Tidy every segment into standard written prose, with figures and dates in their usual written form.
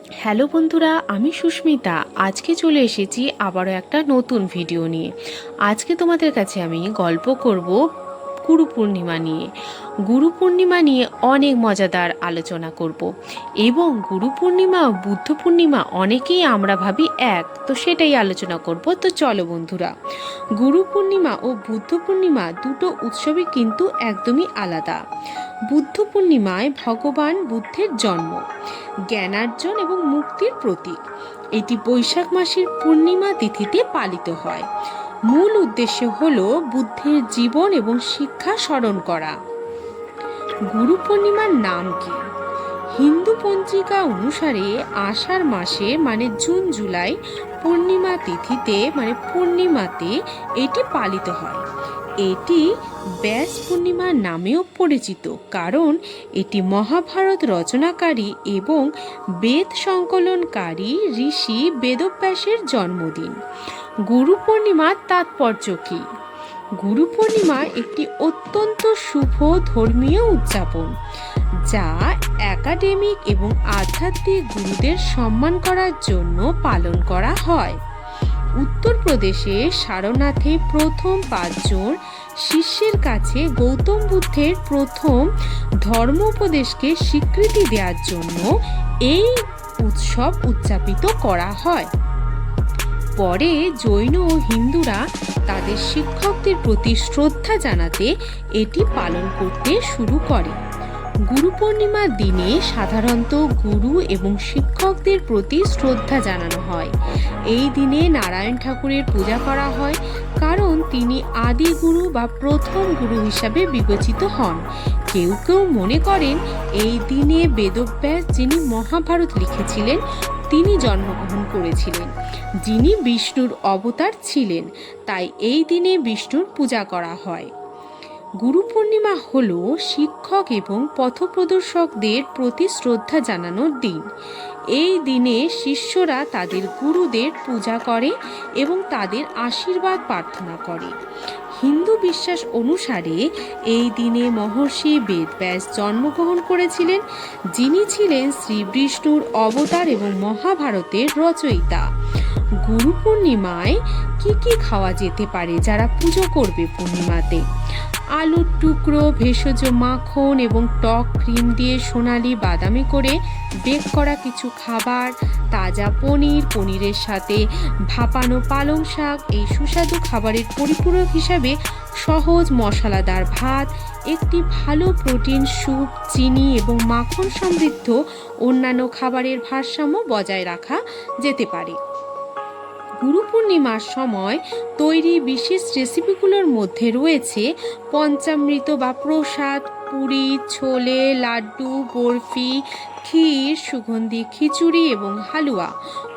Hello বন্ধুরা, আমি সুস্মিতা। আজকে চলে এসেছি আবারও একটা নতুন ভিডিও নিয়ে। আজকে তোমাদের কাছে আমি গল্প করব গুরু পূর্ণিমা নিয়ে। গুরু পূর্ণিমা নিয়ে অনেক মজাদার আলোচনা করব এবং গুরু পূর্ণিমা ও বুদ্ধ পূর্ণিমা অনেকেই আমরা ভাবি এক, তো সেটাই আলোচনা করব। তো চলো বন্ধুরা, গুরু পূর্ণিমা ও বুদ্ধ পূর্ণিমা দুটো উৎসবই কিন্তু একদমই আলাদা। বুদ্ধ পূর্ণিমায় ভগবান বুদ্ধের জন্ম, জ্ঞানার্জন এবং মুক্তির প্রতীক। এটি বৈশাখ মাসের পূর্ণিমা তিথিতে পালিত হয়। মূল উদ্দেশ্য হল বুদ্ধের জীবন এবং শিক্ষা স্মরণ করা। গুরু পূর্ণিমার নাম কি? হিন্দু পঞ্জিকা অনুসারে আষাঢ় মাসে মানে জুন জুলাই পূর্ণিমা তিথিতে মানে পূর্ণিমাতে এটি পালিত হয়। এটি ব্যাস পূর্ণিমা নামেও পরিচিত, কারণ এটি মহাভারত রচনাকারী এবং বেদ সংকলনকারী ঋষি বেদব্যাসের জন্মদিন। গুরু পূর্ণিমার তাৎপর্য কী? গুরু পূর্ণিমা একটি অত্যন্ত শুভ ধর্মীয় উদযাপন, যা একাডেমিক এবং আধ্যাত্মিক গুরুদের সম্মান করার জন্য পালন করা হয়। উত্তরপ্রদেশে সারনাথে প্রথম 5 জন শিষ্যের কাছে গৌতম বুদ্ধের প্রথম ধর্মোপদেশকে স্বীকৃতি দেওয়ার জন্য এই উৎসব উদযাপিত করা হয়। পরে জৈন ও হিন্দুরা তাদের শিক্ষকদের প্রতি শ্রদ্ধা জানাতে এটি পালন করতে শুরু করে। গুরু পূর্ণিমার দিনে সাধারণত গুরু এবং শিক্ষকদের প্রতি শ্রদ্ধা জানানো হয়। এই দিনে নারায়ণ ঠাকুরের পূজা করা হয়, কারণ তিনি আদি গুরু বা প্রথম গুরু হিসাবে বিবেচিত হন। কেউ কেউ মনে করেন এই দিনে বেদব্যাস, যিনি মহাভারত লিখেছিলেন, তিনি জন্মগ্রহণ করেছিলেন, যিনি বিষ্ণুর অবতার ছিলেন, তাই এই দিনে বিষ্ণুর পূজা করা হয়। গুরু পূর্ণিমা হল শিক্ষক এবং পথপ্রদর্শকদের প্রতি শ্রদ্ধা জানানোর দিন। এই দিনে শিষ্যরা তাদের গুরুদের পূজা করে এবং তাদের আশীর্বাদ প্রার্থনা করে। হিন্দু বিশ্বাস অনুসারে এই দিনে মহর্ষি বেদব্যাস জন্মগ্রহণ করেছিলেন, যিনি ছিলেন শ্রী বিষ্ণুর অবতার এবং মহাভারতের রচয়িতা। গুরু পূর্ণিমায় কি খাওয়া যেতে পারে যারা পুজো করবে পূর্ণিমাতে? আলুর টুকরো, ভেষজ মাখন এবং টক ক্রিম দিয়ে সোনালি বাদামি করে বেক করা কিছু খাবার, তাজা পনিরের সাথে ভাপানো পালং শাক, এই সুস্বাদু খাবারের পরিপূরক হিসাবে সহজ মশলাদার ভাত, একটি ভালো প্রোটিন স্যুপ, চিনি এবং মাখন সমৃদ্ধ অন্যান্য খাবারের ভারসাম্য বজায় রাখা যেতে পারে। গুরু পূর্ণিমার সময় তৈরি বিশেষ রেসিপিগুলোর মধ্যে রয়েছে পঞ্চামৃত বা প্রসাদ, পুরি, ছোলে, লাড্ডু, বরফি, ক্ষীর, সুগন্ধি খিচুড়ি এবং হালুয়া।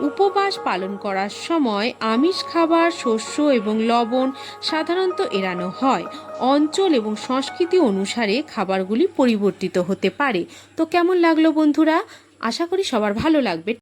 উপবাস পালন করার সময় আমিষ খাবার, শস্য এবং লবণ সাধারণত এড়ানো হয়। অঞ্চল এবং সংস্কৃতি অনুসারে খাবারগুলি পরিবর্তিত হতে পারে। তো কেমন লাগলো বন্ধুরা? আশা করি সবার ভালো লাগবে।